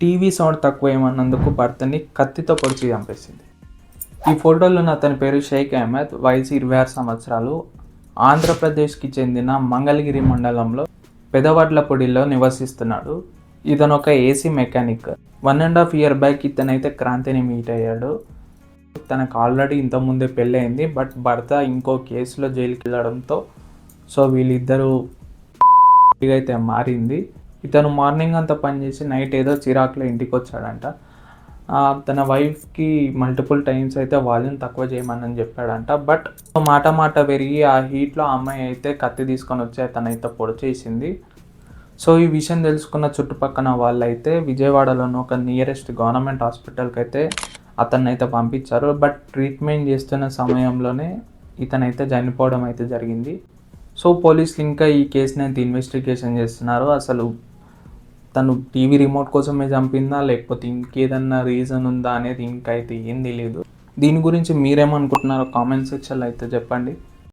TV sound తక్కువ ఏమన్నందుకు భర్తని కత్తితో పొడిచి చంపేసింది. ఈ ఫోటోలో ఉన్న అతని పేరు షేక్ అహ్మద్, వయసు 26 సంవత్సరాలు. ఆంధ్రప్రదేశ్కి చెందిన మంగళగిరి మండలంలో పెదవడ్లపూడిలో నివసిస్తున్నాడు. ఇతను ఒక ఏసీ మెకానిక్. 1.5 year బ్యాక్ ఇతనైతే క్రాంతిని మీట్ అయ్యాడు. తనకు ఆల్రెడీ ఇంతకుముందే పెళ్ళయింది. బట్ భర్త ఇంకో కేసులో జైలుకి వెళ్ళడంతో వీళ్ళిద్దరూ అయితే మారింది. ఇతను మార్నింగ్ అంతా పనిచేసి నైట్ ఏదో చిరాకులో ఇంటికి వచ్చాడంట. తన వైఫ్కి మల్టిపుల్ టైమ్స్ అయితే వాల్యూమ్ తక్కువ చేయమని చెప్పాడంట. బట్ మాట పెరిగి ఆ హీట్లో ఆ అమ్మాయి అయితే కత్తి తీసుకొని వచ్చి అతనైతే పొడి చేసింది. ఈ విషయం తెలుసుకున్న చుట్టుపక్కల వాళ్ళైతే విజయవాడలోని ఒక నియరెస్ట్ గవర్నమెంట్ హాస్పిటల్కి అయితే అతన్నైతే పంపించారు. బట్ ట్రీట్మెంట్ చేస్తున్న సమయంలోనే ఇతనైతే చనిపోవడం అయితే జరిగింది. పోలీసులు ఇంకా ఈ కేసుని అయితే ఇన్వెస్టిగేషన్ చేస్తున్నారు. అసలు తను టీవీ రిమోట్ కోసమే చంపిందా లేకపోతే ఇంకేదన్నా రీజన్ ఉందా అనేది ఇంకైతే ఏం తెలియదు. దీని గురించి మీరేమనుకుంటున్నారో కామెంట్ సెక్షన్లో అయితే చెప్పండి.